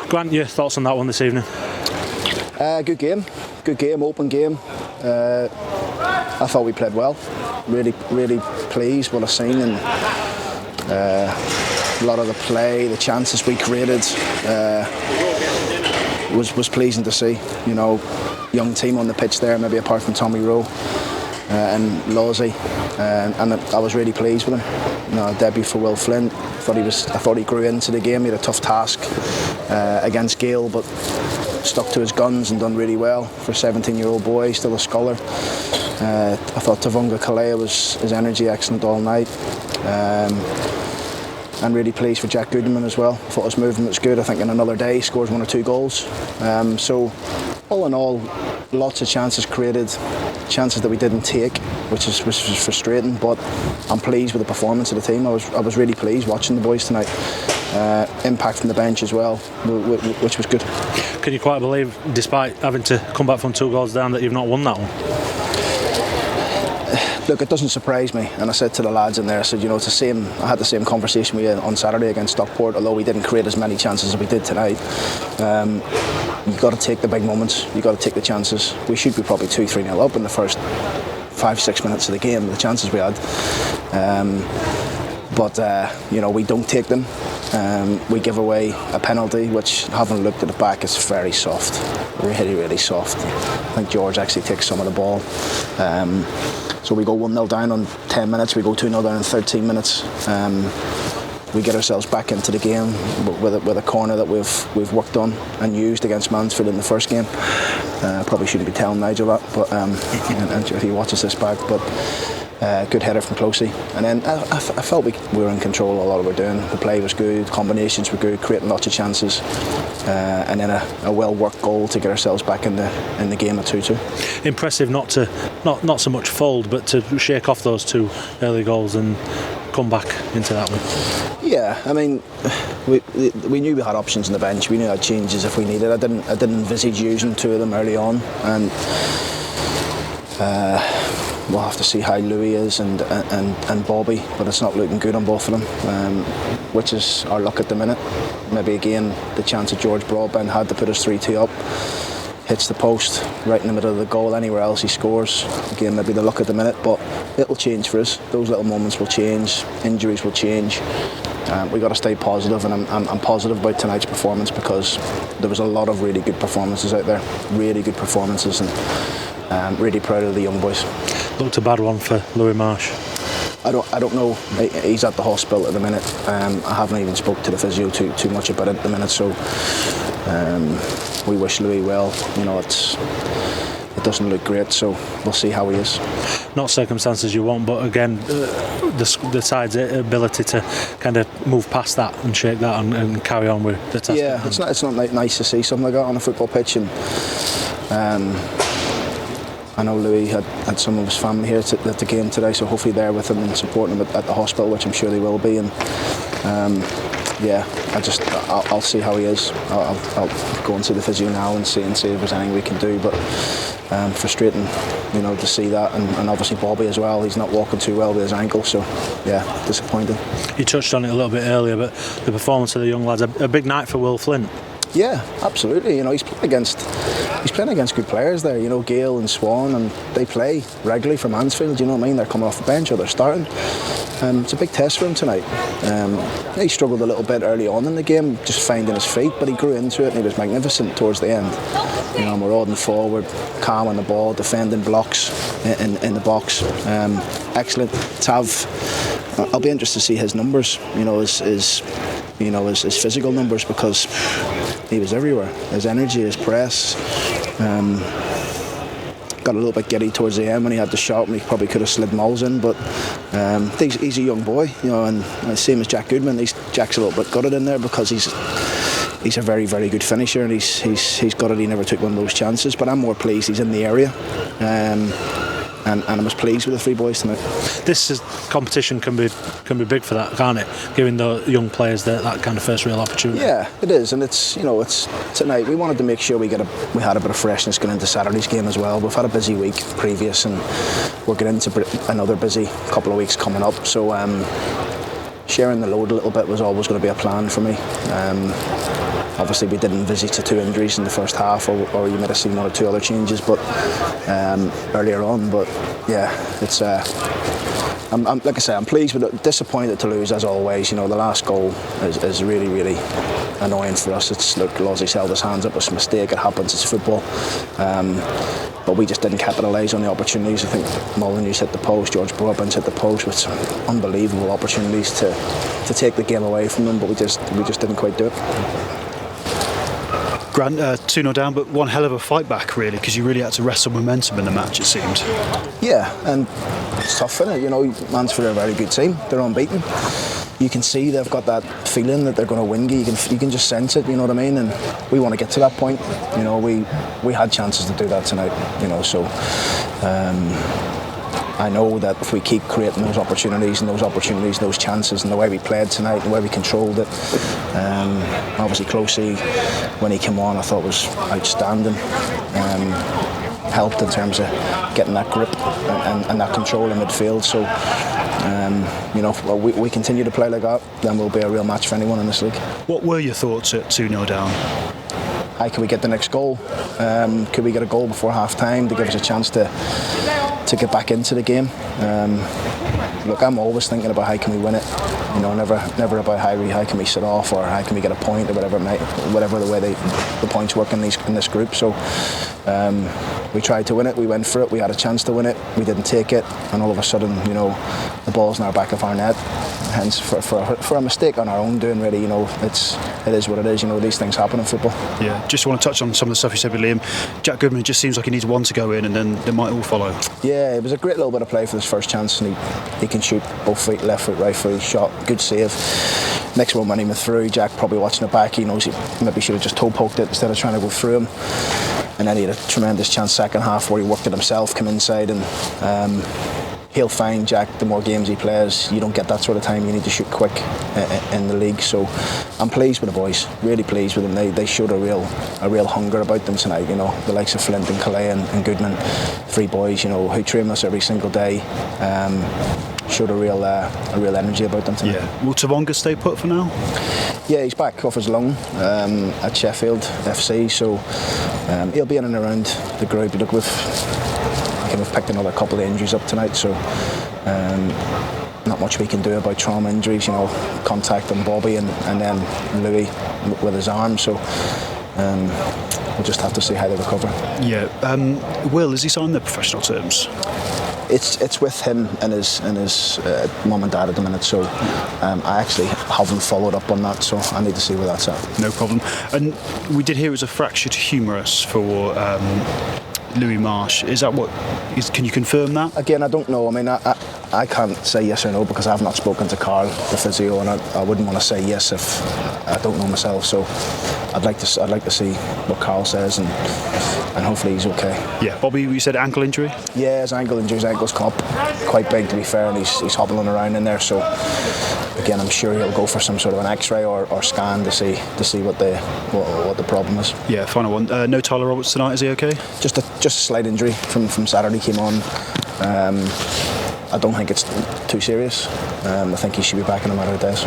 Grant, your thoughts on that one this evening? Good game, open game. I thought we played well. Really pleased what I've seen, and a lot of the play, the chances we created was pleasing to see. You know, young team on the pitch there, maybe apart from Tommy Rowe and Lawsey, and I was really pleased with him. You know, a debut for Will Flint. I thought he grew into the game. He had a tough task against Gale, but stuck to his guns and done really well for a 17-year-old boy, still a scholar. I thought Tavunga Kalea was his energy excellent all night. And really pleased for Jack Goodman as well. I thought his movement was good. I think in another day he scores 1 or 2 goals. So all in all, lots of chances created, chances that we didn't take, which was frustrating. But I'm pleased with the performance of the team. I was really pleased watching the boys tonight. Impact from the bench as well, which was good. Can you quite believe, despite having to come back from 2 goals down, that you've not won that one? Look, it doesn't surprise me, and I said to the lads in there, I said, you know, I had the same conversation we had on Saturday against Stockport, although we didn't create as many chances as we did tonight. You've got to take the big moments, you've got to take the chances. We should be probably 2-3-0 up in the first 5-6 minutes of the game, the chances we had. But you know, we don't take them. We give away a penalty, which, having looked at it back, is very soft, really soft. I think George actually takes some of the ball. So we go 1-0 down on 10 minutes, we go 2-0 down in 13 minutes. We get ourselves back into the game with a corner that we've worked on and used against Mansfield in the first game. Probably shouldn't be telling Nigel that, but and if he watches this back, but good header from Closey. And then I felt we were in control of a lot of what we're doing. The play was good, combinations were good, creating lots of chances, and then a well-worked goal to get ourselves back in the game at 2-2. Impressive not so much fold, but to shake off those 2 early goals and come back into that one. Yeah, I mean, we knew we had options on the bench. We knew we had changes if we needed. I didn't envisage using 2 of them early on, and we'll have to see how Louis is and Bobby, but it's not looking good on both of them, which is our luck at the minute. Maybe again the chance that George Broadbent had to put us 3-2 up, hits the post right in the middle of the goal. Anywhere else he scores, again maybe the luck at the minute, but it'll change for us. Those little moments will change, injuries will change. We've got to stay positive, and I'm positive about tonight's performance, because there was a lot of really good performances out there, really good performances, and really proud of the young boys. Looked a bad one for Louis Marsh. I don't know. He's at the hospital at the minute. I haven't even spoke to the physio too much about it at the minute. So we wish Louis well. You know, it doesn't look great. So we'll see how he is. Not circumstances you want, but again, the side's ability to kind of move past that and shake that and carry on with the task. Yeah, it's not nice to see something like that on a football pitch, and I know Louis had some of his family here at the game today, so hopefully they're with him and supporting him at the hospital, which I'm sure they will be. And yeah, I'll see how he is. I'll go and see the physio now and see if there's anything we can do. But frustrating, you know, to see that, and obviously Bobby as well. He's not walking too well with his ankle, so yeah, disappointing. You touched on it a little bit earlier, but the performance of the young lads, a big night for Will Flint. Yeah, absolutely. You know, he's playing against good players there. You know, Gale and Swan, and they play regularly for Mansfield. You know what I mean? They're coming off the bench or they're starting. It's a big test for him tonight. He struggled a little bit early on in the game, just finding his feet, but he grew into it and he was magnificent towards the end. You know, marauding forward, calm on the ball, defending blocks in the box. Excellent. I'll be interested to see his numbers. You know, his physical numbers, because he was everywhere. His energy, his press. Got a little bit giddy towards the end when he had the shot, and he probably could have slid Moles in, but he's a young boy, you know, and same as Jack Goodman. Jack's a little bit gutted in there because he's a very, very good finisher, and he's gutted he never took one of those chances. But I'm more pleased he's in the area. And I was pleased with the 3 boys tonight. This competition can be big for that, can't it? Giving the young players that kind of first real opportunity. Yeah, it is, and it's tonight. We wanted to make sure we had a bit of freshness going into Saturday's game as well. We've had a busy week previous, and we're getting into another busy couple of weeks coming up. So sharing the load a little bit was always going to be a plan for me. obviously we didn't envisage the 2 injuries in the first half, or you might have seen 1 or 2 other changes, but earlier on. But yeah, it's. Like I say, I'm pleased with it. Disappointed to lose as always. The last goal is really, really annoying for us. It's look, Lozzie's held his hands up. It's a mistake. It happens. It's football. But we just didn't capitalise on the opportunities. I think Molyneux's hit the post, George Broadbent's hit the post with some unbelievable opportunities to take the game away from them, but we just didn't quite do it. Grant, 2-0 down, but one hell of a fight back, really, because you really had to wrestle momentum in the match, it seemed. Yeah, and it's tough, isn't it? Mansfield are a very good team. They're unbeaten. You can see they've got that feeling that they're going to win. You can just sense it, you know what I mean? And we want to get to that point. We had chances to do that tonight, so... I know that if we keep creating those opportunities, those chances, and the way we played tonight, the way we controlled it, obviously Closey, when he came on, I thought was outstanding. Helped in terms of getting that grip and that control in midfield. So, we continue to play like that, then we'll be a real match for anyone in this league. What were your thoughts at 2-0 down? How can we get the next goal? Could we get a goal before half time to give us a chance to get back into the game? Look, I'm always thinking about how can we win it. Never about how can we sit off or how can we get a point or whatever the way the points work in this group. So we tried to win it. We went for it. We had a chance to win it. We didn't take it, and all of a sudden, the ball's in our back of our net. Hence, for a mistake on our own doing, really, it is what it is. These things happen in football. Yeah, just want to touch on some of the stuff you said with Liam. Jack Goodman just seems like he needs one to go in, and then they might all follow. Yeah, it was a great little bit of play for this first chance, and he can shoot both feet, left foot, right foot. Shot, good save. Next one when he went through, Jack probably watching it back. He knows he maybe should have just toe poked it instead of trying to go through him. And then he had a tremendous chance second half where he worked it himself, come inside, and he'll find, Jack, the more games he plays, you don't get that sort of time. You need to shoot quick in the league. So I'm pleased with the boys, really pleased with them. They showed a real hunger about them tonight. The likes of Flint and Calais and Goodman, 3 boys, who train us every single day. Showed a real energy about them tonight. Yeah. Will Tavonga stay put for now? Yeah, he's back off his loan at Sheffield FC, so he'll be in and around the group. Look, we've picked another couple of injuries up tonight, so not much we can do about trauma injuries. Contacting Bobby and then Louis with his arm, so we'll just have to see how they recover. Yeah. Will, has he signed the professional terms? It's with him and his mum and dad at the minute, so I actually haven't followed up on that, so I need to see where that's at. No problem. And we did hear it was a fractured humerus for Louis Marsh. Is that what? Can you confirm that? Again, I don't know. I mean, I can't say yes or no because I've not spoken to Carl, the physio, and I wouldn't want to say yes if I don't know myself. So I'd like to see what Carl says, and hopefully he's okay. Yeah, Bobby, you said ankle injury? Yeah, his ankle injury. His ankle's come up quite big, to be fair, and he's hobbling around in there. So again, I'm sure he'll go for some sort of an X-ray or scan to see what the problem is. Yeah, final one. No Tyler Roberts tonight. Is he okay? Just a slight injury from Saturday. Came on. I don't think it's too serious. I think he should be back in a matter of days.